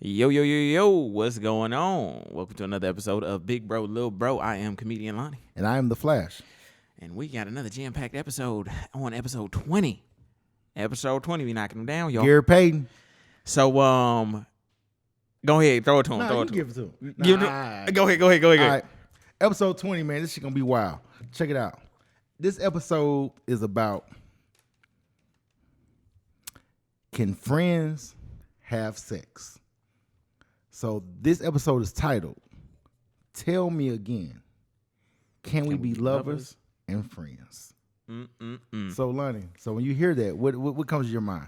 Yo, yo, yo, yo, what's going on? Welcome to another episode of Big Bro, Lil Bro. I am comedian Lonnie. And I am the Flash. And we got another jam-packed episode on episode 20. Episode 20, we knocking them down, y'all. Gary Payton. So, go ahead, throw it to him. Nah, throw you it to give him. it to him. Give it. Go ahead. All right. Episode 20, man. This shit gonna be wild. Check it out. This episode is about, can friends have sex? So this episode is titled, Tell Me Again, Can We Be Lovers and Friends? So Lonnie, so when you hear that, what comes to your mind?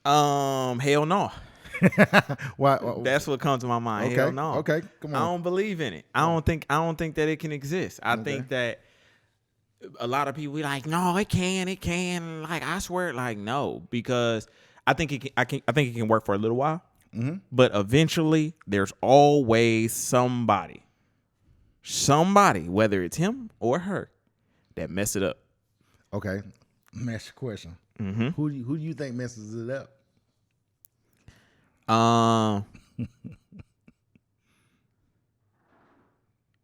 Hell no. Why? That's what comes to my mind. Okay. Hell no. Okay, come on. I don't believe in it. I don't think that it can exist. I think that a lot of people be like, no, it can. Like, I swear, like, no, because I think it can work for a little while. Mm-hmm. But eventually, there's always somebody, whether it's him or her, that mess it up. Okay, let me ask you a question. Mm-hmm. Who do you think messes it up? I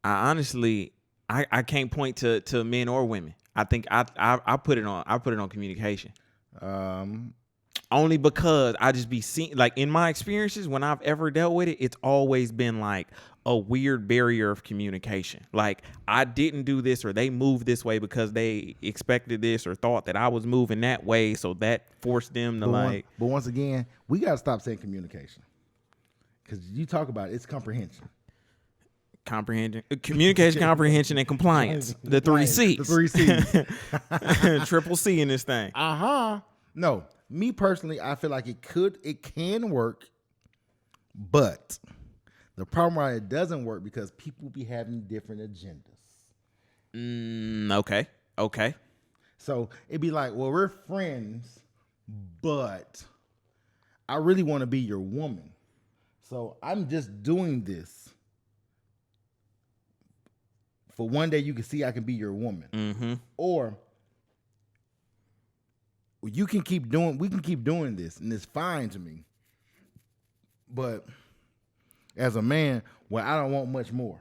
honestly, I can't point to men or women. I think I put it on communication. Only because I just be seeing, like, in my experiences, when I've ever dealt with it, it's always been like a weird barrier of communication. Like, I didn't do this, or they moved this way because they expected this or thought that I was moving that way. So that forced them to But once again, we got to stop saying communication. Because you talk about it, it's comprehension. Communication, comprehension, and compliance. The 3 C's. The 3 C's. Triple C in this thing. No, me personally, I feel like it can work, but the problem why it doesn't work because people be having different agendas. Okay. So it'd be like, well, we're friends, but I really want to be your woman. So I'm just doing this for one day you can see I can be your woman. Mm-hmm. Or we can keep doing this, and it's fine to me. But as a man, well, I don't want much more.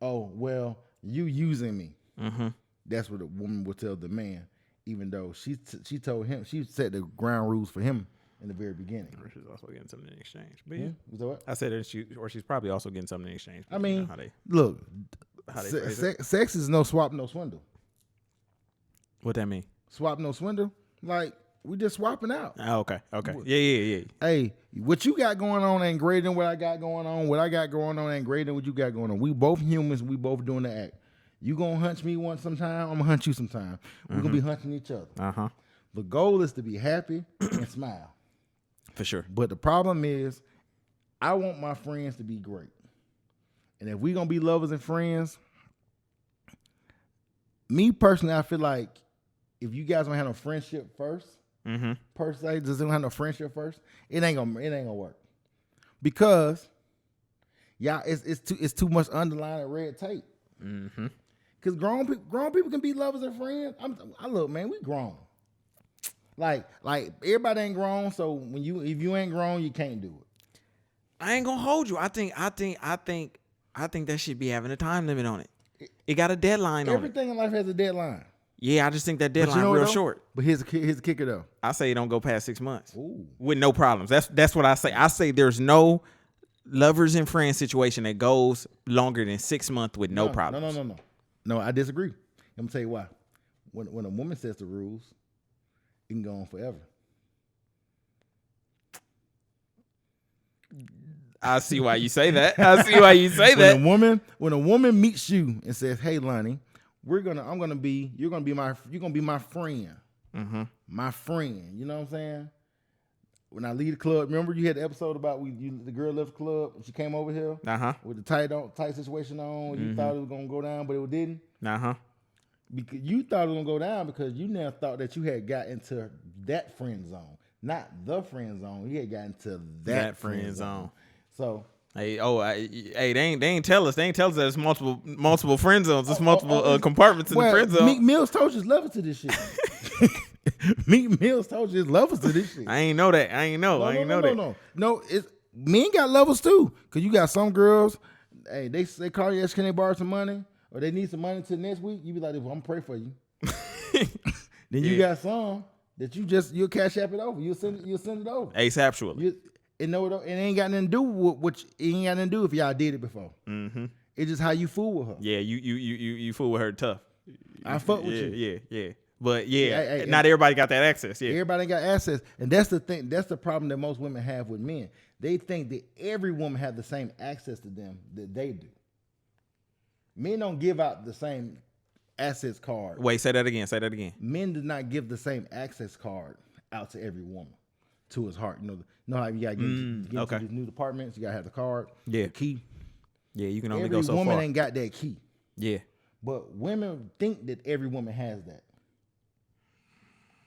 Oh, well, you using me. Mm-hmm. That's what a woman would tell the man, even though she told him, she set the ground rules for him in the very beginning. Or she's also getting something in exchange. But yeah. Was that what? I said she's probably also getting something in exchange. I mean, look, sex is no swap, no swindle. What that mean? Swap, no swindle? Like, we just swapping out. Oh, okay. Yeah. Hey, what you got going on ain't greater than what I got going on. What I got going on ain't greater than what you got going on. We both humans. We both doing the act. You gonna hunch me sometime, I'm gonna hunt you sometime. We're gonna be hunting each other. Uh-huh. The goal is to be happy and smile. For sure. But the problem is, I want my friends to be great. And if we gonna be lovers and friends, me personally, I feel like if you guys don't have no friendship first, per se, just don't have no friendship first, it ain't gonna work. Because it's too much underlying red tape. Mm-hmm. Because grown people can be lovers and friends. I look, man, we grown. Like everybody ain't grown, so if you ain't grown, you can't do it. I ain't gonna hold you. I think that should be having a time limit on it. It got a deadline on it. Everything in life has a deadline. Yeah, I just think that deadline real short. But here's the kicker though. I say it don't go past 6 months. Ooh. With no problems. That's what I say. I say there's no lovers and friends situation that goes longer than 6 months with no problems. No, I disagree. I'm gonna tell you why. When a woman sets the rules, it can go on forever. I see why you say that. When a woman meets you and says, "Hey, Lonnie, you're gonna be my friend, my friend." You know what I'm saying? When I leave the club, remember you had the episode about the girl left the club and she came over here with the tight situation on. You thought it was gonna go down, but it didn't. Because you thought it was gonna go down because you now thought that you had got into that friend zone, not the friend zone. You had got into that friend zone. So they ain't tell us. They ain't tell us that it's multiple friend zones. It's multiple compartments in the friend zone. Meek Mill's told you his levels to this shit. Meek Mill's told you his levels to this shit. I ain't know that. I ain't know that. No. It's men got levels too. Cause you got some girls, hey, they call you, can they borrow some money? Or they need some money till next week. You be like, well, I'm pray for you. Then you got some that you'll cash app it over. You'll send it over. ASAPually. It ain't got nothing to do with what it ain't got nothing to do if y'all did it before. Mm-hmm. It's just how you fool with her. Yeah, you fool with her tough. I fuck with you. Yeah. But not everybody got that access. Yeah. Everybody got access. And that's the thing. That's the problem that most women have with men. They think that every woman has the same access to them that they do. Men don't give out the same access card. Wait, say that again. Men do not give the same access card out to every woman, to his heart. You know how you gotta get into these new departments. You gotta have the card, the key. Yeah, you can only every go so far. Every woman ain't got that key. Yeah, but women think that every woman has that,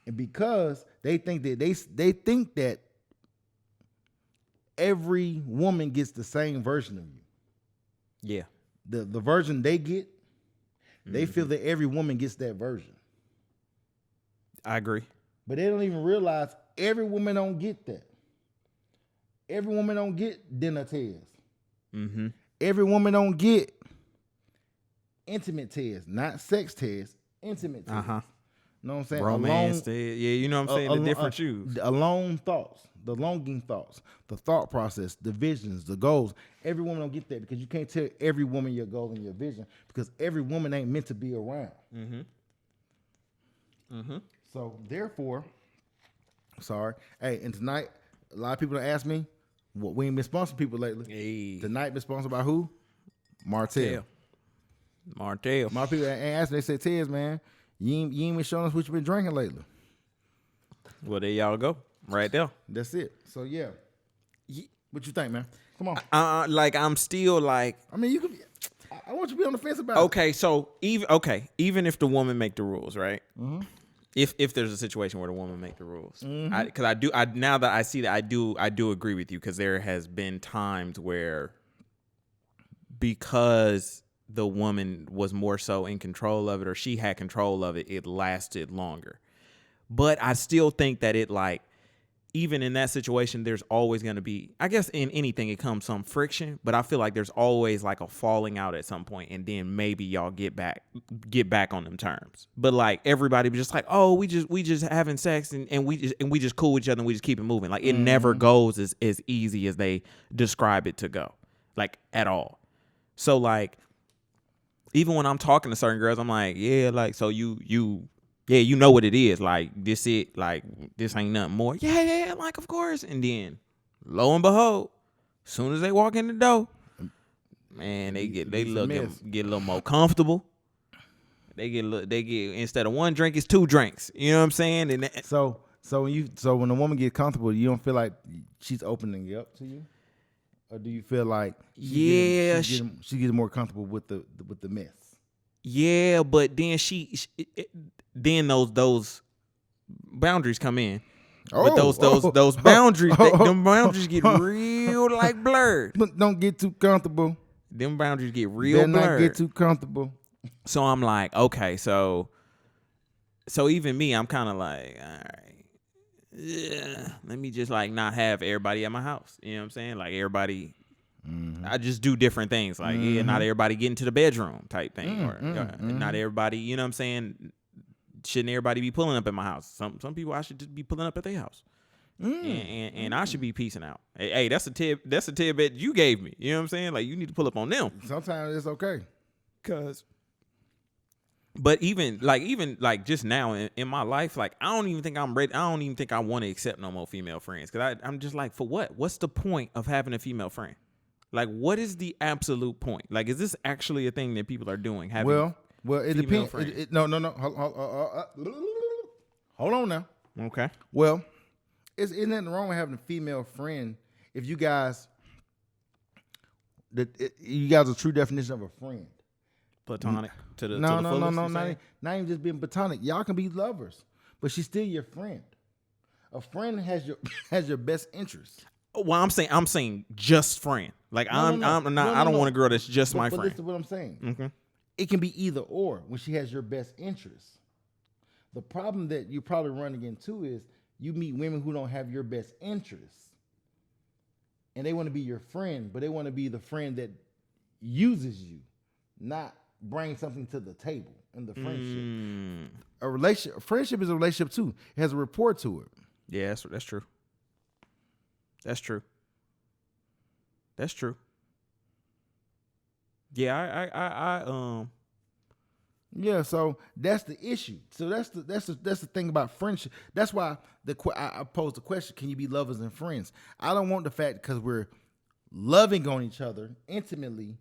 and because they think that every woman gets the same version of you. Yeah. The version they get, they feel that every woman gets that version. I agree. But they don't even realize every woman don't get that. Every woman don't get dinner tears. Mm-hmm. Every woman don't get intimate tears, not sex tears, intimate tears. Uh-huh. You know what I'm saying? Romance tears. Yeah, you know what I'm saying? The different shoes. Alone thoughts, the longing thoughts, the thought process, the visions, the goals. Every woman don't get that because you can't tell every woman your goal and your vision because every woman ain't meant to be around. Mm-hmm. Mm-hmm. So therefore, hey, and tonight, a lot of people ask me, what we ain't been sponsoring people lately. Hey. Tonight been sponsored by who? Martell. My people ain't asked me, they said, Tez, man, you ain't been showing us what you been drinking lately. Well, there y'all go. Right there. That's it. So yeah. What you think, man? Come on. I'm still like. I mean, you could. I want you to be on the fence about it. So even if the woman make the rules, right? Mm-hmm. If there's a situation where the woman make the rules, because I now that I see that I do agree with you because there has been times where because the woman was more so in control of it or she had control of it, it lasted longer. But I still think that it like. Even in that situation, there's always going to be, I guess in anything, it comes some friction, but I feel like there's always like a falling out at some point, and then maybe y'all get back on them terms. But like everybody was just like, oh, we just having sex and we just cool with each other and we just keep it moving. Like it never goes as easy as they describe it to go, like at all. So like, even when I'm talking to certain girls, I'm like, yeah, like, so yeah, you know what it is. Like, this it. Like, this ain't nothing more. Yeah, like, of course. And then, lo and behold, as soon as they walk in the door, man, they get a little more comfortable. They get instead of one drink, it's two drinks. You know what I'm saying? And so when a woman gets comfortable, you don't feel like she's opening it up to you, or do you feel like she gets more comfortable with the mess? Yeah, but then then those boundaries come in. But those boundaries, them boundaries get real like blurred. But don't get too comfortable. Them boundaries get real blurred. Not get too comfortable. So I'm like, okay, so even me, I'm kind of like, all right, yeah, let me just like not have everybody at my house. You know what I'm saying? Like everybody. Mm-hmm. I just do different things. Like, yeah, not everybody get into the bedroom type thing. Or not everybody, you know what I'm saying? Shouldn't everybody be pulling up at my house? Some people I should just be pulling up at their house. And I should be peacing out. Hey, that's a tidbit you gave me. You know what I'm saying? Like, you need to pull up on them. Sometimes it's okay. But even just now in my life, like, I don't even think I'm ready. I don't even think I want to accept no more female friends. Because I'm just like, for what? What's the point of having a female friend? Like, what is the absolute point? Like, is this actually a thing that people are doing? Well, it depends. No. Hold on now. Okay. Well, isn't nothing wrong with having a female friend if you guys a true definition of a friend. Platonic to the no, fullest, not even just being platonic. Y'all can be lovers, but she's still your friend. A friend has your best interest. Well, I'm saying just friend. Like I don't want a girl that's just my friend. But listen to what I'm saying. Mm-hmm. It can be either or when she has your best interest. The problem that you're probably running into is you meet women who don't have your best interests. and they want to be your friend, but they want to be the friend that uses you, not bring something to the table in the friendship. A friendship is a relationship too. It has a rapport to it. Yeah, that's true. That's true. That's true. Yeah, Yeah, so that's the issue. So that's the thing about friendship. That's why I posed the question: can you be lovers and friends? I don't want the fact because we're loving on each other intimately.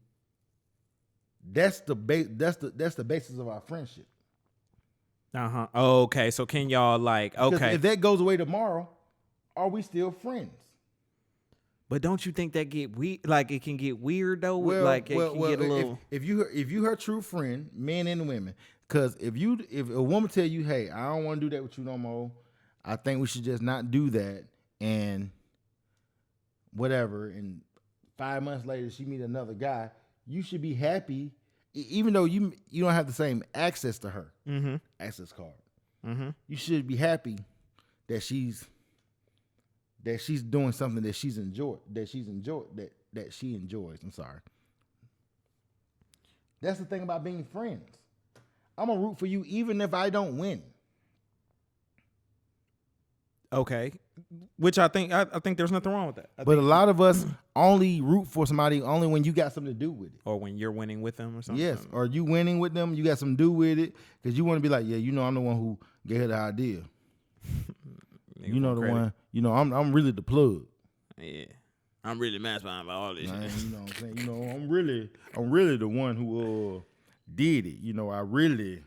That's the basis of our friendship. Okay, so can y'all like Because if that goes away tomorrow, are we still friends? But don't you think that get weird? Like it can get weird though. Get a little. If you her true friend, men and women, because if a woman tell you, hey, I don't want to do that with you no more, I think we should just not do that, and whatever. And 5 months later, she meet another guy. You should be happy, even though you don't have the same access to her access card. You should be happy that she's doing something that she enjoys. I'm sorry. That's the thing about being friends. I'm gonna root for you even if I don't win. Okay, which I think there's nothing wrong with that. But a lot of us only root for somebody only when you got something to do with it, or when you're winning with them, or something. Yes, or you winning with them, you got something to do with it, because you want to be like, yeah, I'm the one who gave her the idea. You know the one. I'm really the plug. Yeah, I'm really mastermind by all this shit. You know what I'm saying? I'm really the one who did it. I really.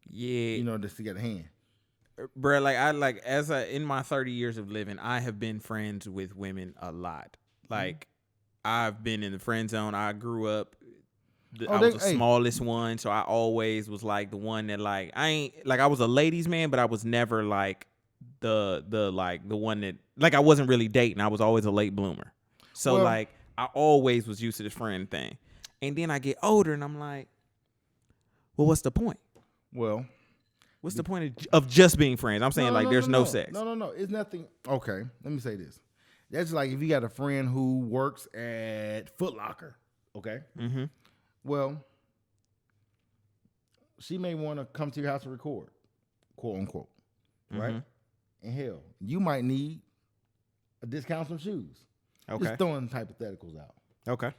Yeah. Just to get a hand. Bro, in my 30 years of living, I have been friends with women a lot. Like, I've been in the friend zone. I grew up. I was the smallest one, so I always was like the one that I was a ladies' man, but I was never like the one that I wasn't really dating. I was always a late bloomer. So I always was used to this friend thing. And then I get older and I'm like, well, what's the point? Well, what's the point of just being friends? I'm saying there's no sex. No. It's nothing. Okay, let me say this. That's like if you got a friend who works at Foot Locker. Okay. Mm-hmm. Well, she may want to come to your house and record, quote unquote, right? And hell, you might need a discount on some shoes. Okay. Just throwing hypotheticals out. Okay.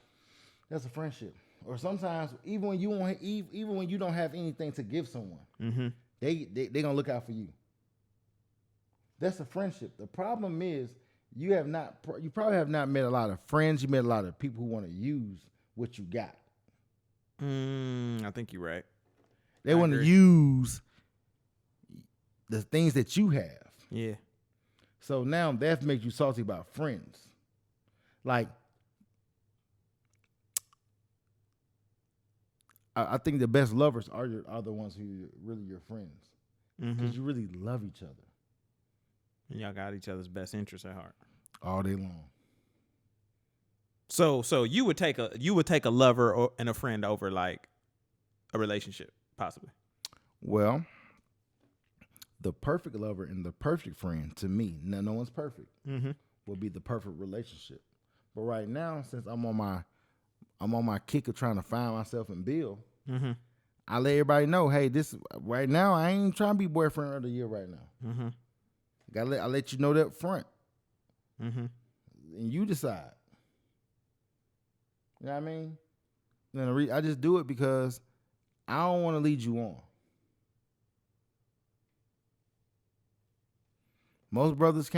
That's a friendship. Or sometimes even when you don't have anything to give someone, they gonna look out for you. That's a friendship. The problem is you probably have not met a lot of friends. You met a lot of people who want to use what you got. I think you're right. They want to use the things that you have. Yeah. So now that makes you salty about friends. Like, I think the best lovers are the ones who are really your friends. Because you really love each other. And y'all got each other's best interests at heart. All day long. So you would take a lover and a friend over like a relationship, possibly. Well, the perfect lover and the perfect friend to me, no one's perfect, would be the perfect relationship. But right now, since I'm on my kick of trying to find myself and build, I let everybody know, hey, this right now I ain't trying to be boyfriend of the year right now. I let you know that up front, and you decide. You know what I mean? Then I just do it because I don't want to lead you on. Most brothers,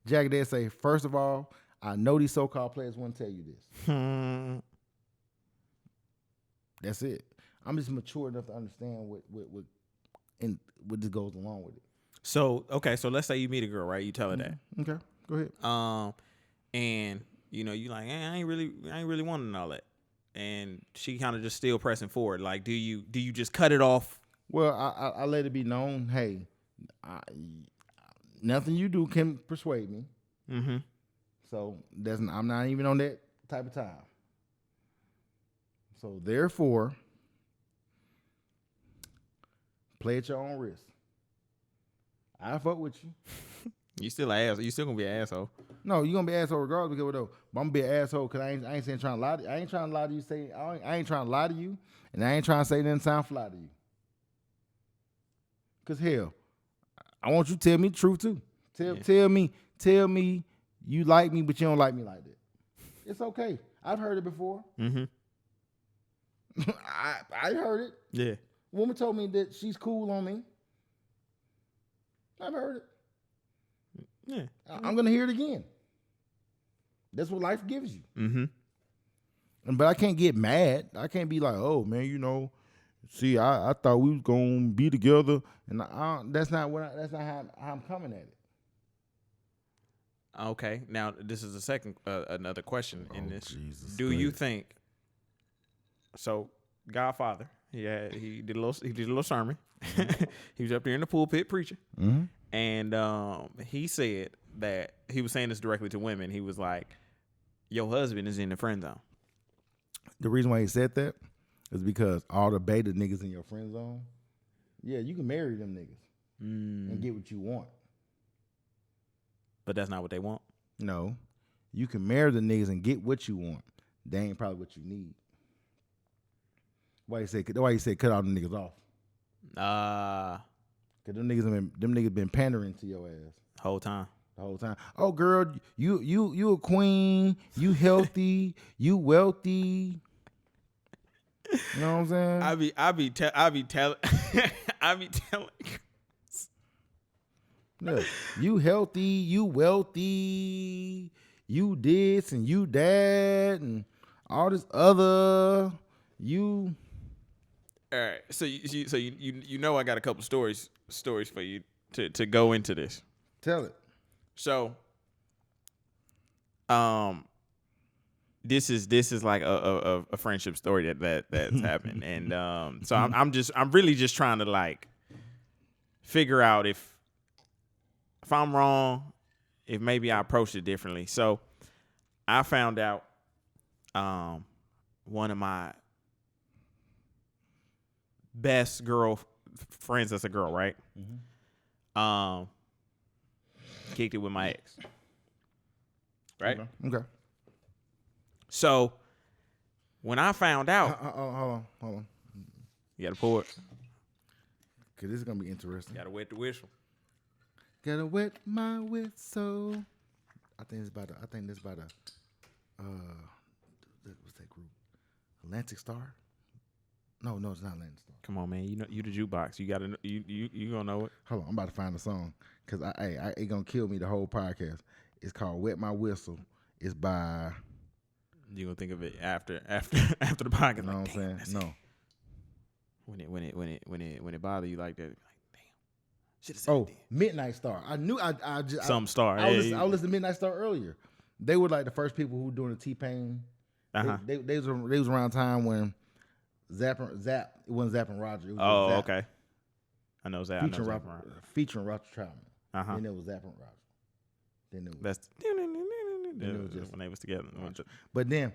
Jack, they say, first of all, I know these so-called players wouldn't tell you this. That's it. I'm just mature enough to understand what this goes along with it. So let's say you meet a girl, right? You tell her that. Okay, go ahead. And you like, I ain't really wanting all that, and she kind of just still pressing forward. Like, do you just cut it off? Well, I let it be known, hey, nothing you do can persuade me. So I'm not even on that type of time. So therefore, play at your own risk. I fuck with you. You still an asshole. You still gonna be an asshole. No, you gonna be an asshole regardless. Because though, but I'm gonna be an asshole because I ain't saying trying to lie. I ain't trying to lie to you. I ain't trying to lie to you, and I ain't trying to say nothing sound fly to you. Cause hell, I want you to tell me the truth too. Tell me you like me, but you don't like me like that. It's okay. I've heard it before. Mm-hmm. I heard it. Yeah. Woman told me that she's cool on me. I've heard it. Yeah. I'm gonna hear it again. That's what life gives you. Mm-hmm. But I can't get mad. I can't be like, oh man, you know, see, I thought we was gonna be together, and that's not how I'm coming at it. Okay. Now this is another question in this. Jesus, Do you think? So Godfather, he did a little sermon. He was up there in the pulpit preaching, and he said that he was saying this directly to women. He was like, "Your husband is in the friend zone." The reason why he said that is because all the beta niggas in your friend zone, yeah, you can marry them niggas and get what you want. But that's not what they want. No, you can marry the niggas and get what you want. They ain't probably what you need. Why you say cut all the niggas off? Cause them niggas been pandering to your ass Whole time. the whole time. Oh girl, you a queen, you healthy, you wealthy. You know what I'm saying? I be telling. Yeah, you healthy, you wealthy, you this and you that and all this other. You. All right, so you know I got a couple stories for you to go into this. Tell it. So, this is like a friendship story that's happened, and so I'm really just trying to like figure out if I'm wrong, if maybe I approached it differently. So, I found out one of my best girl friends that's a girl, right? Kicked it with my ex, right? Okay. So when I found out, Hold on. you gotta pour it. Cause this is gonna be interesting. Gotta wet the whistle. Gotta wet my whistle. I think this by the what's that group? Atlantic Star? No, it's not Atlantic Star. Come on, man. You know you the jukebox. You gotta you gonna know it. Hold on, I'm about to find the song because it gonna kill me the whole podcast. It's called "Wet My Whistle." It's by. You gonna think of it after the podcast? You know what I'm saying? No. When it bother you like that, like damn. Should have said Oh, it then. Midnight Star. I knew I just Some star. I was listening to Midnight Star earlier. They were like the first people who were doing the T-Pain. Uh-huh. They was around time when Zap. It wasn't Zapp and Roger. It was Zapp. Okay. I know Zap. Featuring Roger Troutman. Uh-huh. Then it was Zapp and Roger. Then it was. That's it was just when they was together. But then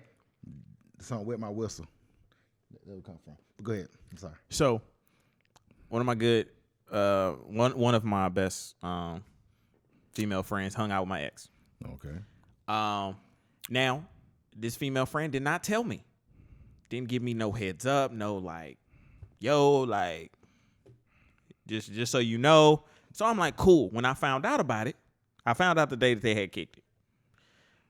the song "Wet My Whistle" that would come from. But go ahead. I'm sorry. So one of my good one of my best female friends hung out with my ex. Okay. Now this female friend did not tell me. Didn't give me no heads up, no like, yo, like just so you know. So I'm like, cool. When I found out about it, I found out the day that they had kicked it.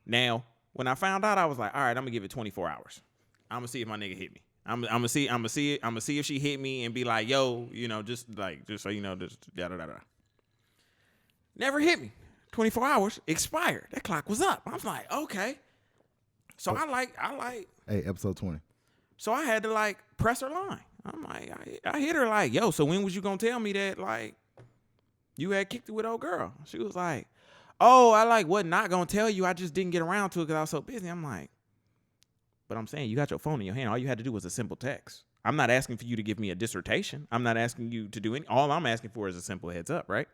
Now, when I found out, I was like, all right, I'm gonna give it 24 hours. I'm gonna see if my nigga hit me. I'm gonna see if she hit me and be like, yo, you know, just so you know, just yada yada. Never hit me. 24 hours expired. That clock was up. I was like, okay. So I like. Hey, episode 20. So I had to like press her line. I'm like, I hit her like, yo, so when was you gonna tell me that like you had kicked it with old girl? She was like, oh, I like was not gonna tell you. I just didn't get around to it because I was so busy. I'm like, but I'm saying you got your phone in your hand. All you had to do was a simple text. I'm not asking for you to give me a dissertation. I'm not asking you to do any. All I'm asking for is a simple heads up, right?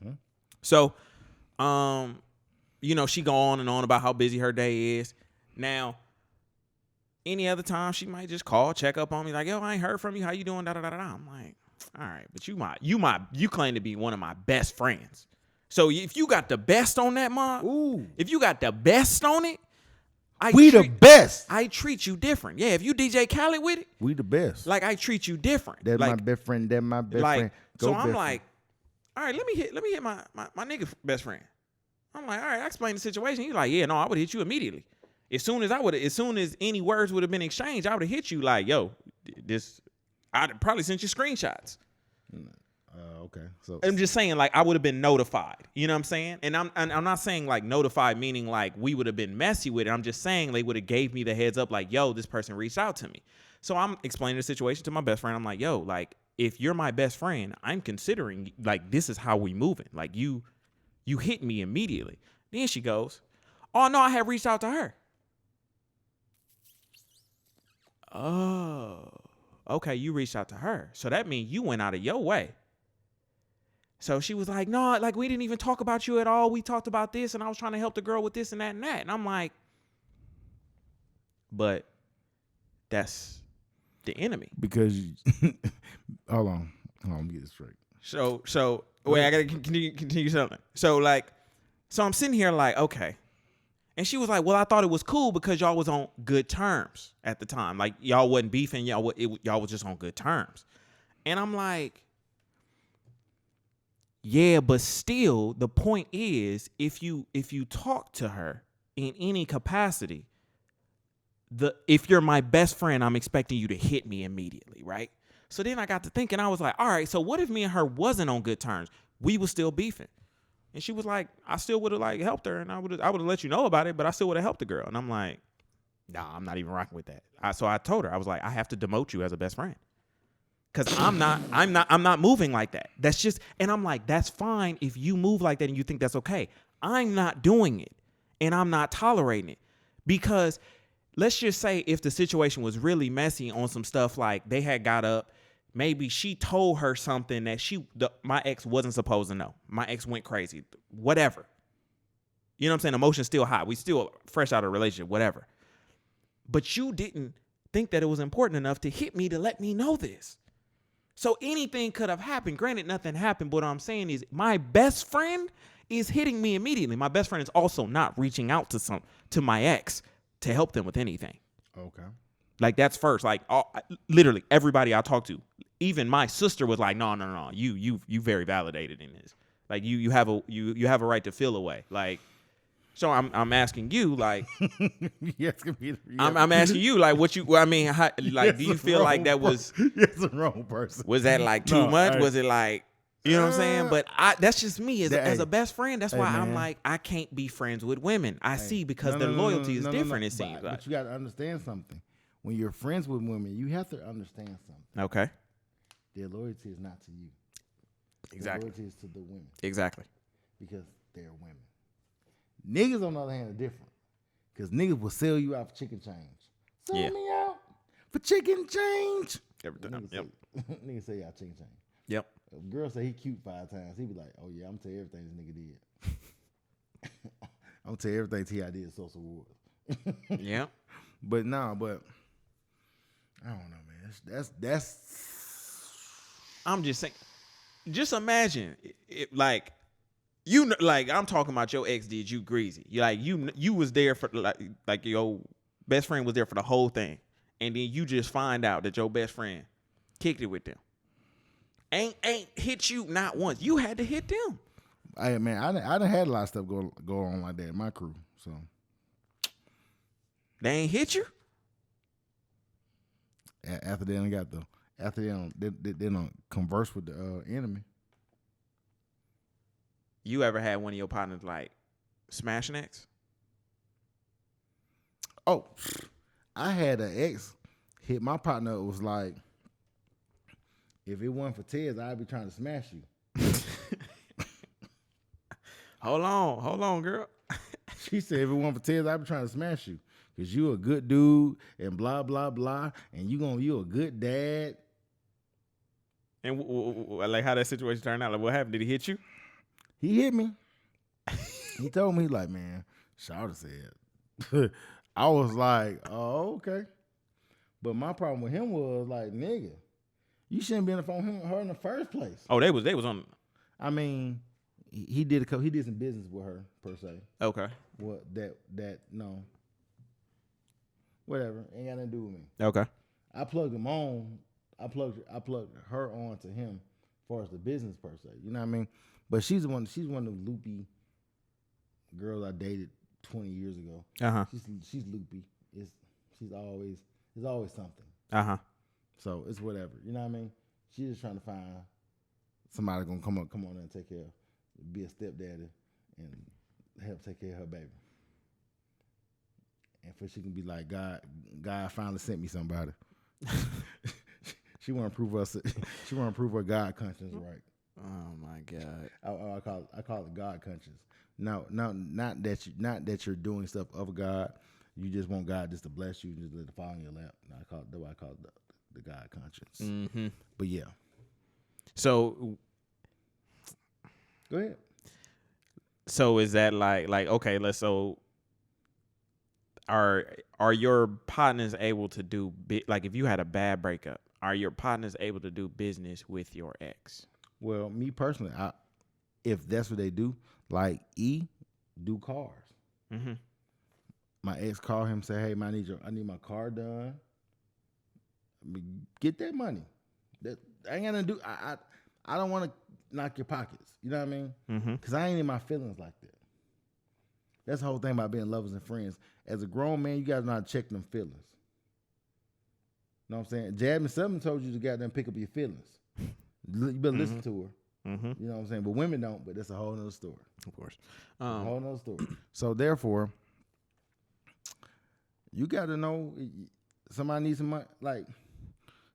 Mm-hmm. So, you know, she go on and on about how busy her day is. Now, any other time she might just call, check up on me, like, yo, I ain't heard from you. How you doing? Da da da da. I'm like, all right, but you claim to be one of my best friends. So if you got the best on that, Mom, Ooh. if you got the best on it, The best. I treat you different. Yeah, if you DJ Khaled with it, We the best. like I treat you different. That's like, my best friend. That's my best like, friend. so best I'm friend. like, all right, let me hit my nigga best friend. I'm like, all right, I explained the situation. He's like, yeah, no, I would hit you immediately. As soon as any words would have been exchanged, I would have hit you like, yo, I'd probably sent you screenshots. Okay. So I'm just saying, like, I would have been notified. You know what I'm saying? And I'm not saying like notified meaning like we would have been messy with it. I'm just saying they would have gave me the heads up, like, yo, this person reached out to me. So I'm explaining the situation to my best friend. I'm like, yo, like, if you're my best friend, I'm considering like this is how we moving. Like you hit me immediately. Then she goes, oh no, I have reached out to her. Oh, okay, you reached out to her. So that means you went out of your way. So she was like, no, like we didn't even talk about you at all. We talked about this and I was trying to help the girl with this and that and that. And I'm like, but that's the enemy. because hold on, let me get this straight. So wait, I gotta continue something. So I'm sitting here like, okay. And she was like, well, I thought it was cool because y'all was on good terms at the time. Like y'all wasn't beefing, y'all was just on good terms. And I'm like, yeah, but still, the point is, if you talk to her in any capacity, if you're my best friend, I'm expecting you to hit me immediately, right? So then I got to thinking, I was like, all right, so what if me and her wasn't on good terms? We was still beefing. And she was like, I still would have like helped her, and I would have let you know about it, but I still would have helped the girl. And I'm like, nah, I'm not even rocking with that. So I told her, I was like, I have to demote you as a best friend. Cause I'm not moving like that. That's just, and I'm like, that's fine if you move like that and you think that's okay. I'm not doing it and I'm not tolerating it because let's just say if the situation was really messy on some stuff, like they had got up, maybe she told her something that my ex wasn't supposed to know. My ex went crazy, whatever. You know what I'm saying? Emotion's still high. We still fresh out of a relationship, whatever. But you didn't think that it was important enough to hit me to let me know this. So anything could have happened. Granted, nothing happened, but what I'm saying is my best friend is hitting me immediately. My best friend is also not reaching out to my ex to help them with anything. Okay. Like that's first. Like literally everybody I talked to, even my sister was like, no. You very validated in this. Like you have a right to feel away. Like, so I'm asking you, like, I'm asking you, like, what you, I mean, how, like, do you feel like that was, that's the wrong person. Was that like too much? Was it like, you know what I'm saying? But that's just me as a best friend. That's why I'm like, I can't be friends with women. I see because their loyalty is different, it seems like. But you got to understand something. When you're friends with women, you have to understand something. Okay. Their loyalty is not to you. Exactly. Their loyalty is to the women. Exactly. Because they're women. Niggas, on the other hand, are different. Because niggas will sell you out for chicken change. Sell me out for chicken change. Every time. Yep. Niggas say y'all chicken change. Yep. If a girl say he cute 5 times, he be like, oh yeah, I'm gonna tell you everything this nigga did. I'm gonna tell you everything T.I. did at Social Wars. Yeah. But I don't know, man. That's I'm just saying, just imagine it, like, you know, like I'm talking about your ex did you greasy. You was there for like your best friend was there for the whole thing, and then you just find out that your best friend kicked it with them. Ain't hit you not once. You had to hit them. I done had a lot of stuff go on like that in my crew. So they ain't hit you. After they don't converse with the enemy. You ever had one of your partners like smash an ex? Oh, I had an ex hit my partner. It was like, if it wasn't for Tez, I'd be trying to smash you. Hold on, girl. She said, if it wasn't for Tez, I'd be trying to smash you. Because you a good dude and blah, blah, blah. And you a good dad. And like how that situation turned out. Like what happened? Did he hit you? He hit me. He told me, like, man, Shawty said. I was like, oh, okay. But my problem with him was like, nigga, you shouldn't be on the phone with her in the first place. Oh, they was on. I mean, he did some business with her per se. Okay. What that no. Whatever, ain't got nothing to do with me. Okay. I plugged him on. I plugged her on to him as far as the business per se. You know what I mean? But she's one of the loopy girls I dated 20 years ago. She's loopy. There's always something. So it's whatever. You know what I mean? She's just trying to find somebody gonna come on and take care of, be a stepdaddy and help take care of her baby. And for she can be like, God finally sent me somebody. She want to prove us. She want to prove her God conscience right. Oh my God. I call it God conscience. No, not that you're doing stuff of God. You just want God just to bless you and just let it fall in your lap. No, I call it the God conscience. Mm-hmm. But yeah. So go ahead. So is that like okay? Are your partners able to do like if you had a bad breakup? Are your partners able to do business with your ex? Well, me personally, if that's what they do, like do cars. Mm-hmm. My ex called him, say, "Hey, man, I need my car done. Get that money. That I ain't gonna do. I don't want to knock your pockets. You know what I mean? Mm-hmm. Because I ain't in my feelings like that. That's the whole thing about being lovers and friends. As a grown man, you gotta know how to check them feelings. You know what I'm saying? Jasmine Sullivan told you to goddamn pick up your feelings. You better listen to her. Mm-hmm. You know what I'm saying? But women don't. But that's a whole nother story. Of course. A whole nother story. So therefore, you got to know somebody needs some money. Like,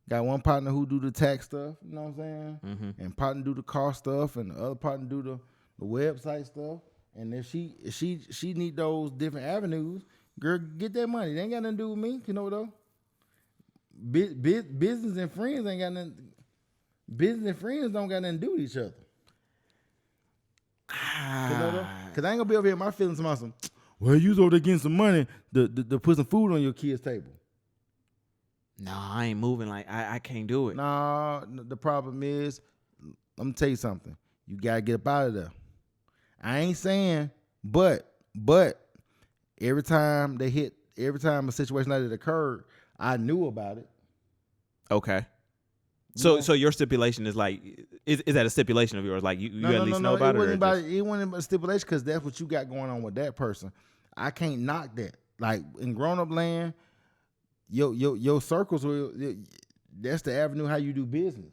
got one partner who do the tax stuff. You know what I'm saying? Mm-hmm. And partner do the car stuff, and the other partner do the website stuff. And if she need those different avenues, girl, get that money. They ain't got nothing to do with me. You know though. Business and friends ain't got nothing. Business and friends don't got nothing to do with each other. Cause I ain't gonna be over here. My feelings about some. Well, you over there getting some money to put some food on your kid's table. No, I ain't moving. Like I can't do it. No, the problem is, I'm gonna tell you something. You gotta get up out of there. I ain't saying, but every time a situation like that occurred, I knew about it. Okay. So your stipulation is like, is that a stipulation of yours? Like you at least know about it? It wasn't about a stipulation because that's what you got going on with that person. I can't knock that. Like in grown up land, your circles, that's the avenue how you do business.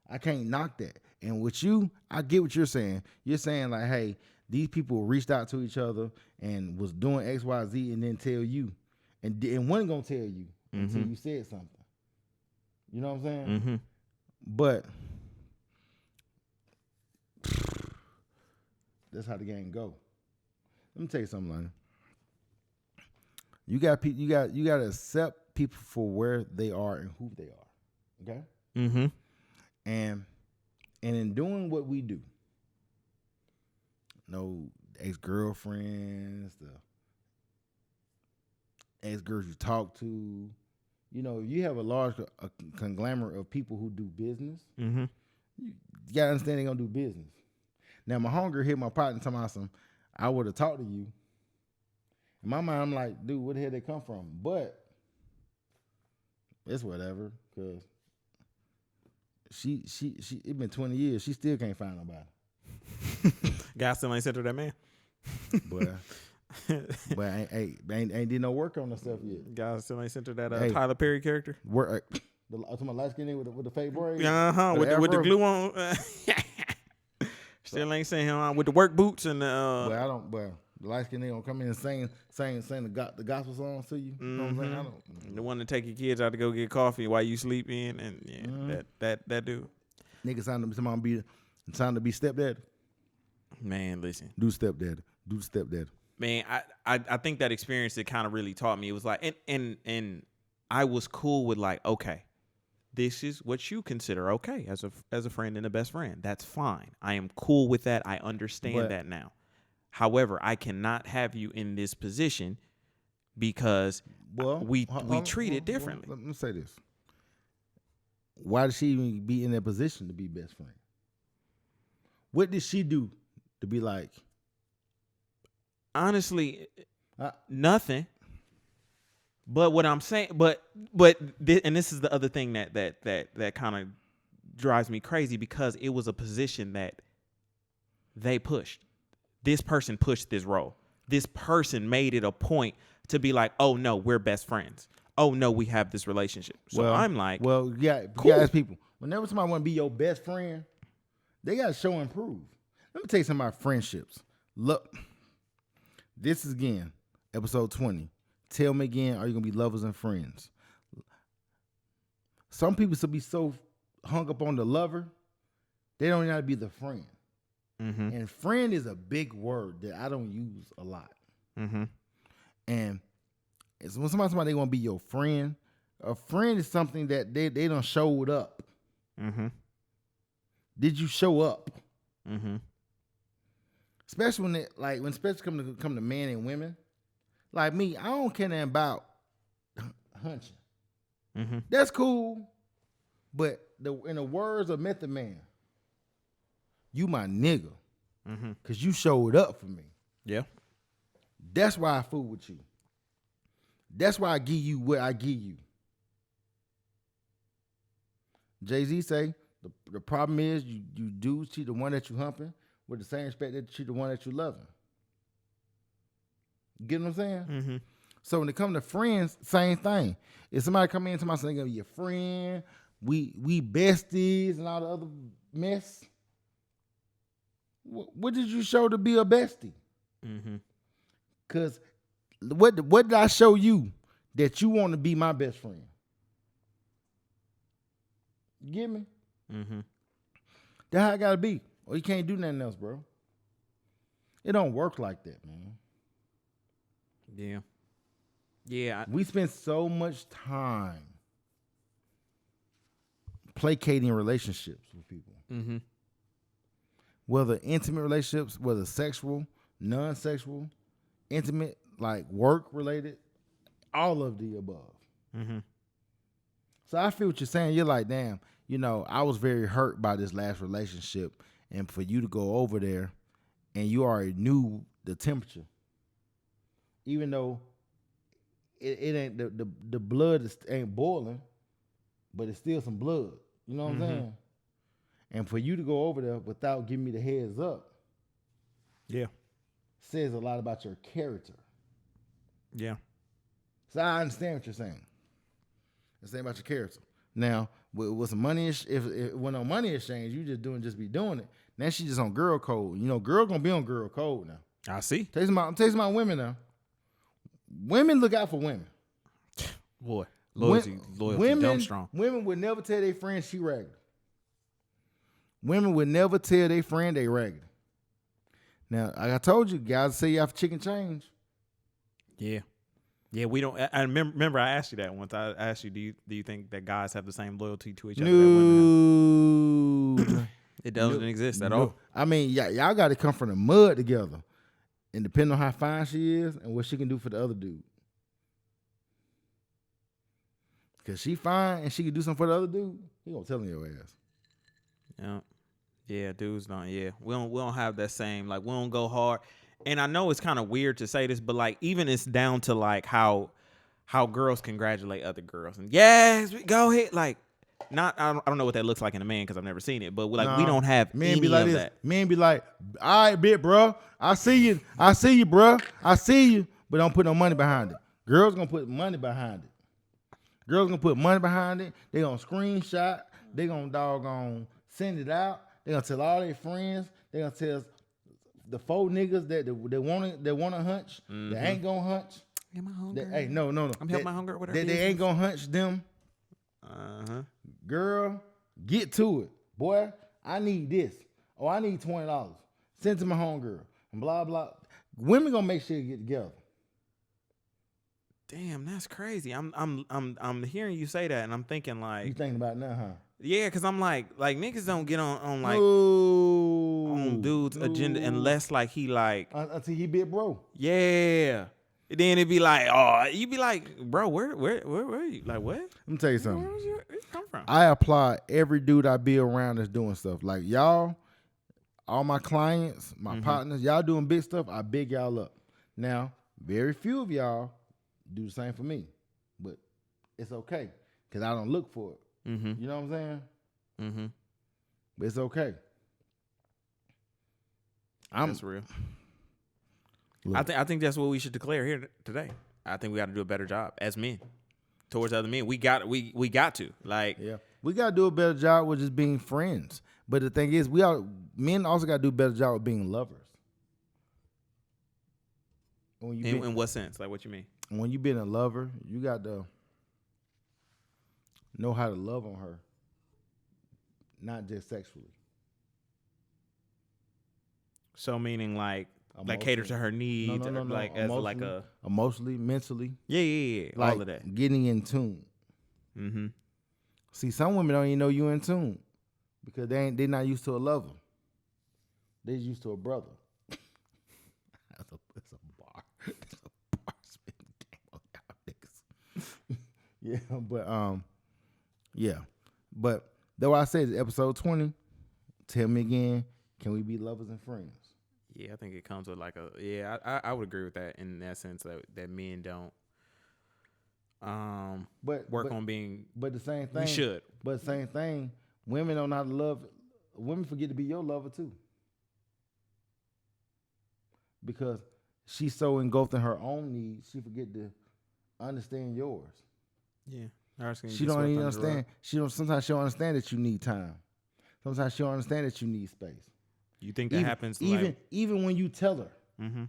I can't knock that. And with you, I get what you're saying. You're saying like, hey, these people reached out to each other and was doing X, Y, Z, and then tell you, and wasn't gonna tell you until you said something. You know what I'm saying? Mm-hmm. But that's how the game go. Let me tell you something, Lonnie. You got to accept people for where they are and who they are. Okay. Mm-hmm. And in doing what we do, no ex-girlfriends, the ex-girls you talk to, you know, you have a large conglomerate of people who do business. Mm-hmm. You gotta understand they're gonna do business. Now, my hunger hit my partner talking about some, I would have talked to you. In my mind, I'm like, dude, where the hell they come from? But it's whatever, because she it been 20 years. She still can't find nobody. God still ain't sent her that man. But ain't did no work on herself yet. God still ain't sent her that Tyler Perry character. Work. The light skin with the fake braids. With the glue on. Still ain't sent him with the work boots and the. The light skin gonna come in and sing the gospel songs to you. You know what I'm saying? I don't. The one to take your kids out to go get coffee while you sleep in, and that dude. Nigga signed to be stepdad. Man, listen. Do stepdad. Man, I think that experience, it kind of really taught me. It was like, and I was cool with like, okay, this is what you consider okay as a friend and a best friend. That's fine. I am cool with that. I understand that now. However, I cannot have you in this position because we treat it differently. Let me say this. Why does she even be in that position to be best friend? What did she do to be like? Honestly, Uh, nothing. But what I'm saying, and this is the other thing that kind of drives me crazy, because it was a position that they pushed. This person pushed this role. This person made it a point to be like, oh no, we're best friends. Oh no, we have this relationship. So I'm like, well, yeah, cool. you gotta ask people. Whenever somebody want to be your best friend, they gotta show and prove. Let me tell you something about friendships. Look, this is again episode 20. Tell me again, are you gonna be lovers and friends? Some people should be so hung up on the lover, they don't know how to be the friend. Mm-hmm. And friend is a big word that I don't use a lot. Mm-hmm. And it's when somebody they want to be your friend, a friend is something that they done showed up. Mm-hmm. Did you show up? Mm-hmm. Especially when especially come to men and women. Like me, I don't care nothing about hunching. Mm-hmm. That's cool. But in the words of Method Man, you my nigga. Mm-hmm. Cause you showed up for me. Yeah. That's why I fool with you. That's why I give you what I give you. Jay-Z say the problem is you do treat the one that you humping with the same respect that you treat the one that you loving. You get what I'm saying? Mm-hmm. So when it comes to friends, same thing. If somebody come in to my son, they're gonna be your friend, we besties and all the other mess. What did you show to be a bestie? Mm-hmm. Cause what did I show you that you want to be my best friend? You get me? Mm-hmm. That's how it gotta be. Or you can't do nothing else, bro. It don't work like that, man. Yeah. Yeah. We spend so much time placating relationships with people. Mm-hmm. Whether intimate relationships, whether sexual, non-sexual, intimate, like work related, all of the above. Mm-hmm. So I feel what you're saying. You're like, damn, I was very hurt by this last relationship, and for you to go over there and you already knew the temperature, even though it ain't the blood ain't boiling, but it's still some blood. You know what I'm saying? And for you to go over there without giving me the heads up, yeah, says a lot about your character. Yeah. So I understand what you're saying. It's saying about your character. Now, with some money, if when no money exchange, you just be doing it. Now she just on girl code. Girl gonna be on girl code now. I see. I'm telling you about women now. Women look out for women. Boy, loyalty, dumb strong. Women would never tell their friend she ragged. Women would never tell their friend they ragged. Now, like I told you, guys say you have chicken change. Yeah. Yeah, we don't. I remember I asked you that once. I asked you, do you think that guys have the same loyalty to each other that women have? It doesn't exist at all. I mean, y'all got to come from the mud together. And depending on how fine she is and what she can do for the other dude. Because she fine and she can do something for the other dude, he gonna tell him your ass. Yeah. Yeah, dudes don't. Yeah, we don't have that same, like, we don't go hard. And I know it's kind of weird to say this, but like even it's down to like how girls congratulate other girls and yes, go ahead. Like, I don't know what that looks like in a man because I've never seen it, but like we don't have any be like of this. that. Men be like, all right, bit, bro. I see you, bro. I see you, but don't put no money behind it. Girls gonna put money behind it. Girls gonna put money behind it. They gonna screenshot. They gonna doggone send it out. They gonna tell all their friends. They gonna tell the 4 niggas that wanna hunch. They ain't gonna hunch. Am I hungry? Hey, no. I'm helping my hunger. Whatever. They ain't gonna hunch them. Girl, get to it, boy. I need this. Oh, I need $20. Send it to my homegirl. And blah blah. Women gonna make sure you get together. Damn, that's crazy. I'm hearing you say that, and I'm thinking like you thinking about it now, huh? Yeah, because I'm like niggas don't get on like no, on dude's agenda unless like he like until he bit bro. Yeah. Then it'd be like, oh, you be like, bro, where are you? Like, what? Let me tell you something. Where it come from? I applaud every dude I be around that's doing stuff. Like y'all, all my clients, my partners, y'all doing big stuff, I big y'all up. Now, very few of y'all do the same for me, but it's okay because I don't look for it. Mm-hmm. You know what I'm saying? Mm-hmm. But it's okay. That's real. I think that's what we should declare here today. I think we got to do a better job as men towards other men. We got to like. Yeah, we got to do a better job with just being friends. But the thing is, men also got to do a better job of being lovers. When In what sense? Like, what you mean? When you being a lover, you got to know how to love on her, not just sexually. So meaning like cater to her needs, no. like as like a emotionally, mentally. Yeah, like all of that. Getting in tune. Mm-hmm. See, some women don't even know you in tune because they're not used to a lover. They're used to a brother. That's a bar. That's a bar spitting game on y'all niggas. Yeah, but that's why I said episode 20. Tell me again, can we be lovers and friends? Yeah, I think it comes with like I would agree with that in that sense that men don't work on being. But the same thing. We should. But the same thing, women don't know how to love. Women forget to be your lover too. Because she's so engulfed in her own needs, she forget to understand yours. Yeah. She don't even understand. Sometimes she don't understand that you need time. Sometimes she don't understand that you need space. You think that happens even when you tell her, mm-hmm.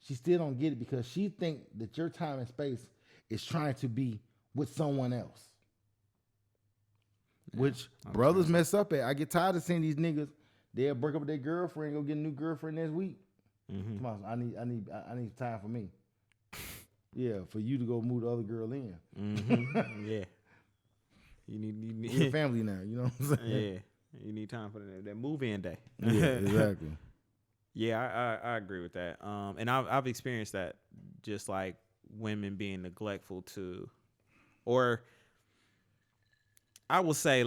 she still don't get it because she think that your time and space is trying to be with someone else. Yeah, which brothers mess up at. I get tired of seeing these niggas. They'll break up with their girlfriend, go get a new girlfriend next week. Mm-hmm. Come on, I need time for me. Yeah, for you to go move the other girl in. Mm-hmm. Yeah, you need We're family now. You know what I'm saying? Yeah. You need time for that move-in day. Yeah, exactly. Yeah, I agree with that. And I've experienced that, just like women being neglectful to, or I will say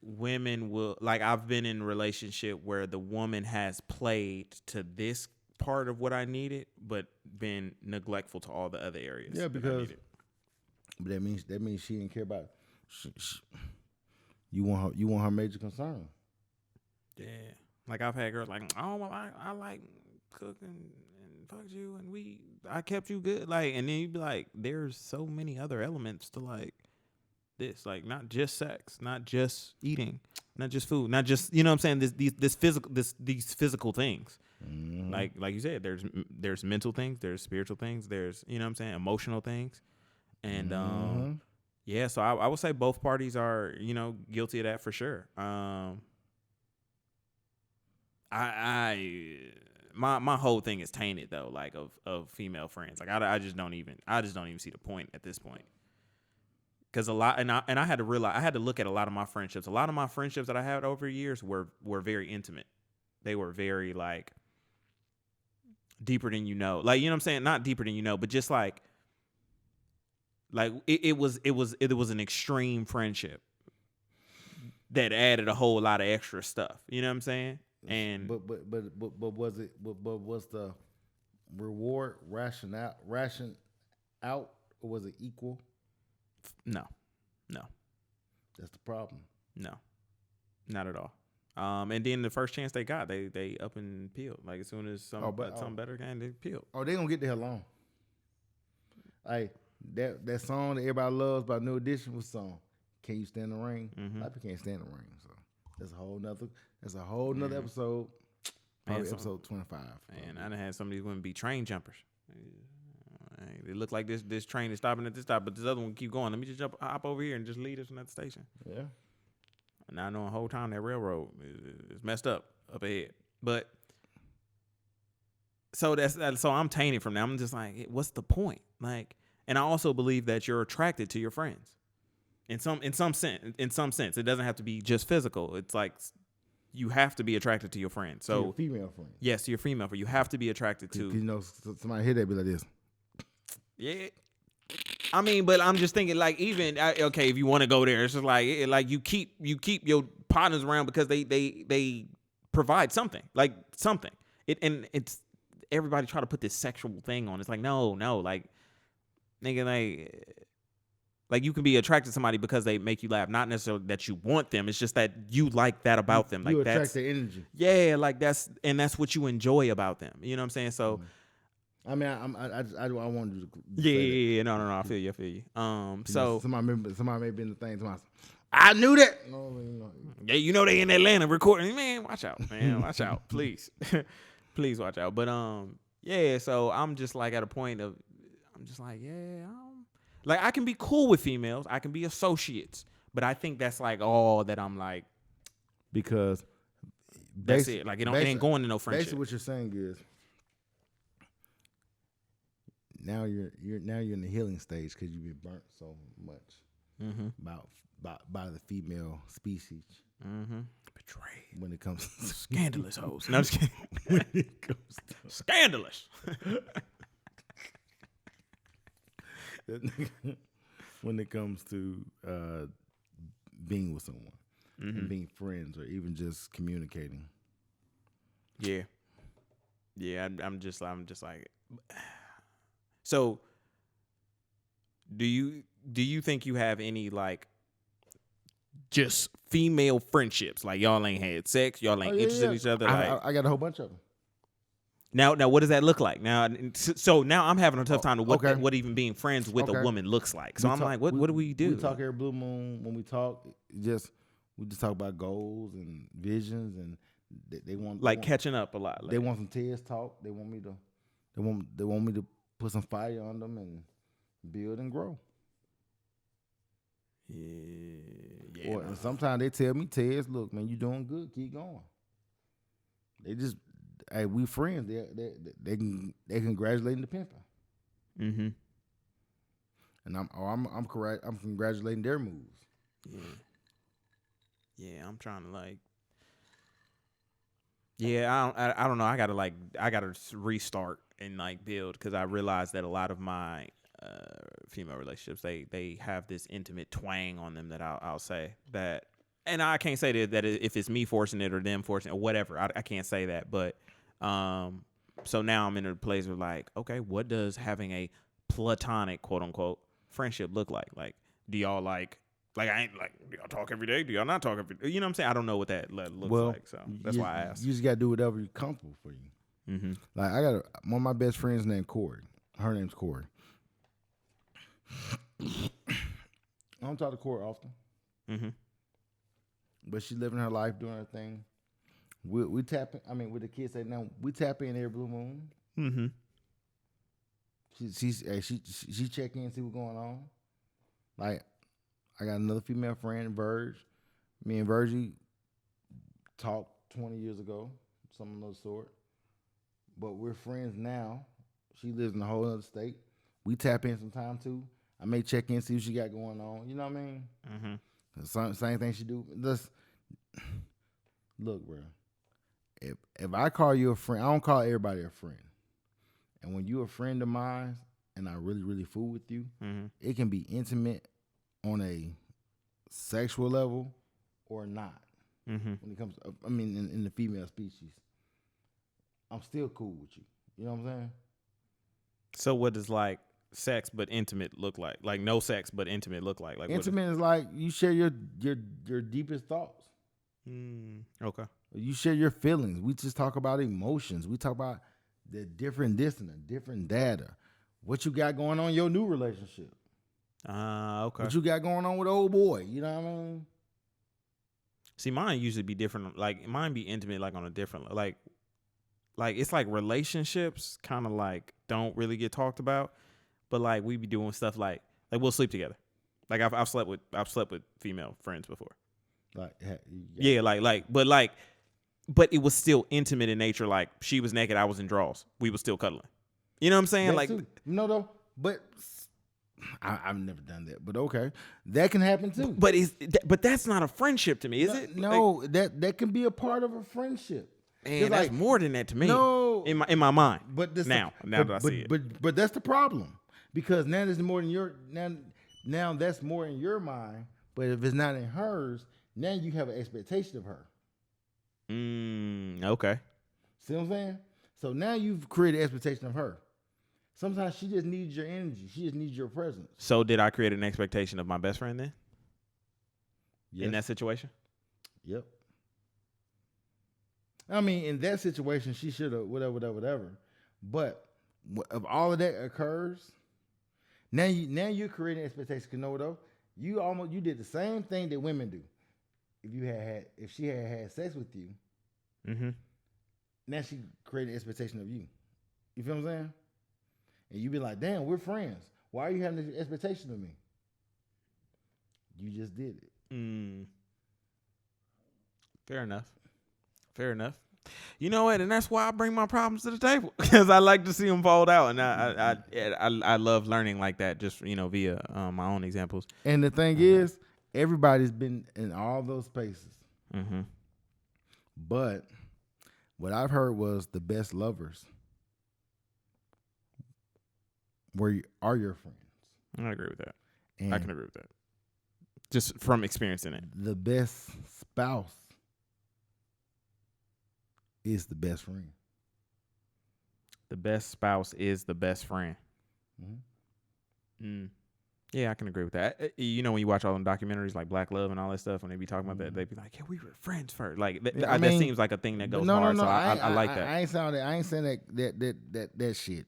women will, like, I've been in a relationship where the woman has played to this part of what I needed, but been neglectful to all the other areas. Yeah, because but that means she didn't care about it. You want her major concern. Yeah, like I've had girls like, oh, well, I like cooking and fucked you, and I kept you good, like, and then you'd be like, there's so many other elements to like this, like not just sex, not just eating, not just food, not just, you know what I'm saying, these physical things. Mm-hmm. Like you said, there's mental things, there's spiritual things, there's, you know what I'm saying, emotional things, and mm-hmm. Yeah, so I would say both parties are, you know, guilty of that for sure. My whole thing is tainted though, like of female friends. Like I just don't even see the point at this point. Because a lot, and I had to realize, I had to look at a lot of my friendships. A lot of my friendships that I had over years were very intimate. They were very like deeper than you know. Like, you know what I'm saying? Not deeper than you know, but just like it was an extreme friendship that added a whole lot of extra stuff. You know what I'm saying? And but was the reward ration out, or was it equal? No. That's the problem. No, not at all. And then the first chance they got, they up and peeled. Like as soon as something better came, they peeled. Oh, they gonna get the hell on. Like that song that everybody loves by New Edition was song. Can you stand the rain? Mm-hmm. A lot of people can't stand the rain. So that's a whole nother episode. Probably episode 25. And I done had some of these women be train jumpers. They look like this train is stopping at this stop, but this other one keep going. Let me just hop over here and just leave us from that station. Yeah. And I know the whole time that railroad is messed up ahead. But so I'm tainted from that. I'm just like, what's the point? Like, and I also believe that you're attracted to your friends. In some sense. It doesn't have to be just physical. It's like you have to be attracted to your friend. So your female friend. Yes, your female friend. You have to be attracted to. You know, somebody hear that be like this. Yeah. I mean, but I'm just thinking, like, even okay, if you want to go there, it's just like you keep your partners around because they provide something, like something. And it's everybody try to put this sexual thing on. It's like no, like nigga, like you can be attracted to somebody because they make you laugh, not necessarily that you want them. It's just that you like that about them. Like you attract that's the energy. Yeah, like that's what you enjoy about them. You know what I'm saying? So. I mean, I wanted to. Yeah. No. I feel you. So somebody may be in the thing. I knew that. No. Yeah, you know they in Atlanta recording. Man, watch out, man. Watch out, please, please watch out. But yeah. So I'm just like at a point of, I'm just like, yeah, like I can be cool with females. I can be associates, but I think that's like all that I'm like, because that's it. Like it ain't going to no friendship. Basically, what you're saying is. Now you're in the healing stage because you've been burnt so much by the female species. Betrayed. When it comes to scandalous hoes. No, I'm just kidding. When it comes to scandalous. When it comes to being with someone and being friends or even just communicating. Yeah. I'm just like. So, do you think you have any like just female friendships? Like y'all ain't had sex, y'all ain't interested in each other. I got a whole bunch of them. Now, what does that look like? Now, so now I'm having a tough time with what even being friends with a woman looks like. So what do we do? We talk every blue moon. When we talk, we just talk about goals and visions, and they want catching up a lot. They want some TEDx talk. They want me to put some fire on them and build and grow. Yeah. And sometimes they tell me, Tez, look, man, you doing good. Keep going. They just, hey, we friends. They congratulating the pimping. Mm-hmm. And I'm correct. I'm congratulating their moves. Yeah. I'm trying to like. Yeah, I don't know. I gotta restart and like build, because I realized that a lot of my female relationships they have this intimate twang on them that I'll say that, and I can't say that if it's me forcing it or them forcing it or whatever. I can't say that, but so now I'm in a place where like, okay, what does having a platonic quote unquote friendship look like? Like, do y'all like I ain't like, do y'all talk every day? Do y'all not talk every day? You know what I'm saying? I don't know what that looks like, so that's why I asked. You just gotta do whatever you're comfortable for you. Mm-hmm. Like I got one of my best friends named Corey. Her name's Corey. I don't talk to Corey often. Mm-hmm. But she living her life, doing her thing. We tap in, I mean, with the kids say now, we tap in every blue moon. Mm-hmm. She check in, see what's going on. Like, I got another female friend, Verge. Me and Virgie talked 20 years ago, something of the sort. But we're friends now. She lives in a whole other state. We tap in some time too. I may check in, see what she got going on. You know what I mean? Mm-hmm. Same thing she do. Look, bro. If I call you a friend, I don't call everybody a friend. And when you're a friend of mine and I really, really fool with you, it can be intimate on a sexual level or not. When it comes to, I mean, in the female species, I'm still cool with you. You know what I'm saying? So what does like sex but intimate look like? Like no sex but intimate look like? Like intimate is like you share your deepest thoughts. Okay. You share your feelings. We just talk about emotions. We talk about the different this and the different data. What you got going on in your new relationship. Okay. What you got going on with old boy. You know what I mean? See, mine usually be different. Like mine be intimate, like on a different, like it's like relationships kind of like don't really get talked about, but like we be doing stuff like we'll sleep together. Like I've slept with female friends before. Like but it was still intimate in nature. Like she was naked, I was in drawers. We was still cuddling. You know what I'm saying? That like too. No, though. But I've never done that. But okay, that can happen too. But that's not a friendship to me, is it? No, like, that can be a part of a friendship. Man, that's more than that to me. No, in my mind. But now that I see it. But that's the problem. Because now there's more in your now that's more in your mind. But if it's not in hers, now you have an expectation of her. Okay. See what I'm saying? So now you've created an expectation of her. Sometimes she just needs your energy. She just needs your presence. So did I create an expectation of my best friend then? Yes. In that situation? Yep. I mean, in that situation, she should have whatever. But if all of that occurs, now you're creating expectations. You know what though? You did the same thing that women do. If she had sex with you, now she created an expectation of you. You feel what I'm saying? And you be like, damn, we're friends. Why are you having this expectation of me? You just did it. Fair enough. You know what? And that's why I bring my problems to the table, because I like to see them fold out, and I love learning like that, just via my own examples. And the thing is, everybody's been in all those spaces. But what I've heard was the best lovers are your friends. I agree with that. And I can agree with that. Just from experiencing it. The best spouse is the best friend. The best spouse is the best friend. Yeah, I can agree with that. When you watch all them documentaries like Black Love and all that stuff, when they be talking about that, they be like, "Yeah, we were friends first." Like that seems like a thing that goes hard. I like that. I ain't saying that shit.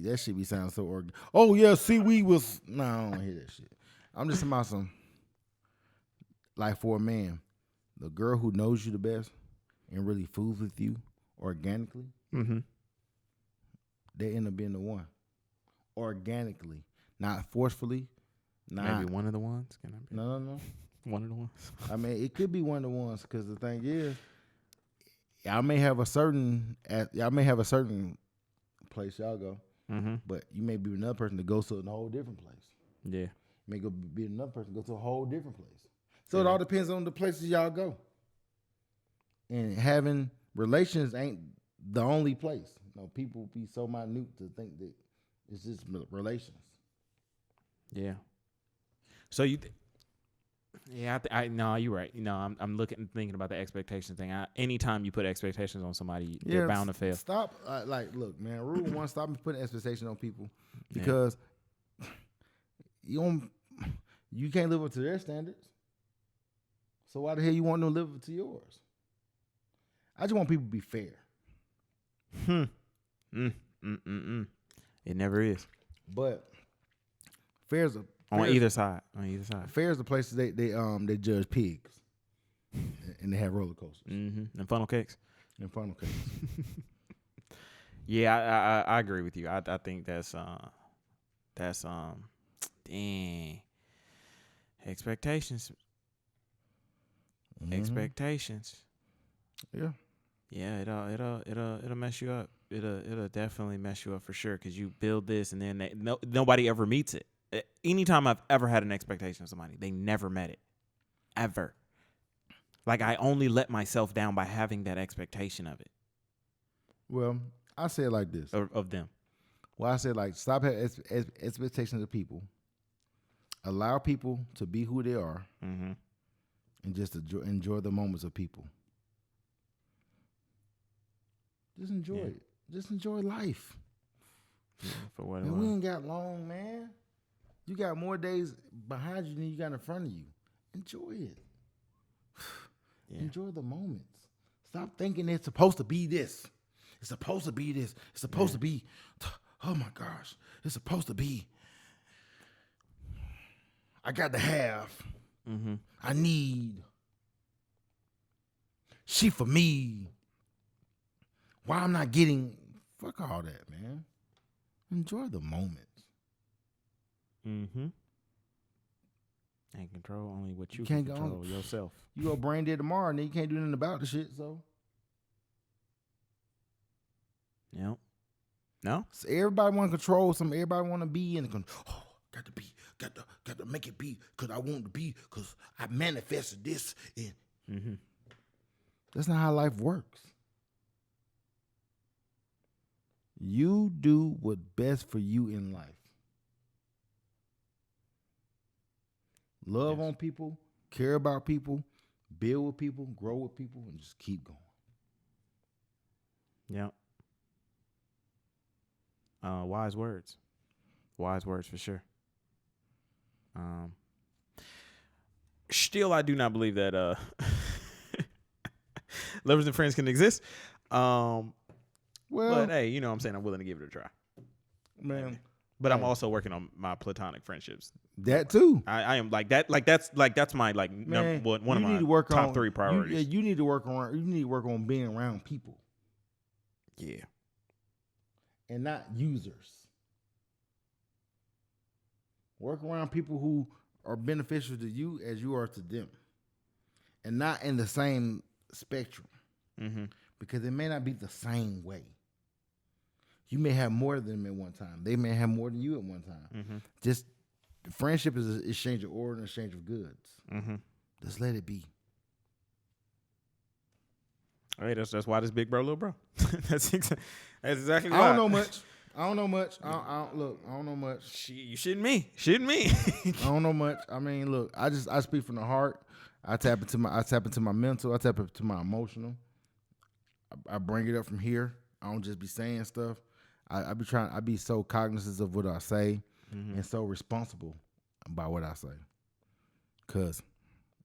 That shit be sounding so organic. Oh yeah, see, we was I don't hear that shit. I'm just about some, like, for a man, the girl who knows you the best and really fools with you organically, they end up being the one. Organically, not forcefully. Maybe one of the ones. Can I be? No. One of the ones. I mean, it could be one of the ones, because the thing is, y'all may have a certain place y'all go, but you may be another person that goes to a whole different place. Yeah. You may go be another person that goes to a whole different place. So it all depends on the places y'all go. And having relations ain't the only place. People be so minute to think that it's just relations. Yeah. So I no, you're right. I'm thinking about the expectation thing. Anytime you put expectations on somebody, they're bound to fail. Stop. Look, man. Rule one: stop putting expectations on people, because you can't live up to their standards. So why the hell you want them to live up to yours? I just want people to be fair. It never is. But fair's on either side. Fair's the place they judge pigs, and they have roller coasters and funnel cakes. Yeah, I agree with you. I think that's dang, expectations. Expectations. Yeah, it'll mess you up. It'll definitely mess you up for sure, because you build this and then nobody ever meets it. Anytime I've ever had an expectation of somebody, they never met it, ever. Like, I only let myself down by having that expectation of it. Well, I say it like this of them. Well, I say, like, stop having expectations of people. Allow people to be who they are, and just enjoy the moments of people. Just enjoy it. Just enjoy life. Yeah, for what we ain't got long, man. You got more days behind you than you got in front of you. Enjoy it. Enjoy the moments. Stop thinking it's supposed to be this. It's supposed to be this. It's supposed to be, oh my gosh. It's supposed to be, I got to have. I need. She for me. Why I'm not getting, fuck all that, man. Enjoy the moments. And control only what you can control yourself. You go brain dead tomorrow and then you can't do nothing about the shit, so. Yep. No? So everybody want to control something. Everybody want to be in the control. Oh, got to make it be, because I want to be, because I manifested this. And That's not how life works. You do what's best for you in life. Love on people, care about people, build with people, grow with people, and just keep going. Yeah. Wise words. Wise words for sure. Still, I do not believe that lovers and friends can exist. But hey, you know what I'm saying? I'm willing to give it a try. Man. But I'm also working on my platonic friendships. That too. I am like that. That's my Man, one of my top 3 priorities. You need to work on. You need to work on being around people. Yeah. And not users. Work around people who are beneficial to you as you are to them, and not in the same spectrum. Mm-hmm. Because it may not be the same way. You may have more than them at one time. They may have more than you at one time. Mm-hmm. Just friendship is an exchange of order and exchange of goods. Mm-hmm. Just let it be. Hey, that's why this big bro, little bro. That's exactly why. I don't know much. I don't know much. I don't know much. You shouldn't me. Shouldn't me. I don't know much. I mean, look, I speak from the heart. I tap into my mental. I tap into my emotional. I bring it up from here. I don't just be saying stuff. I be so cognizant of what I say and so responsible about what I say. 'Cause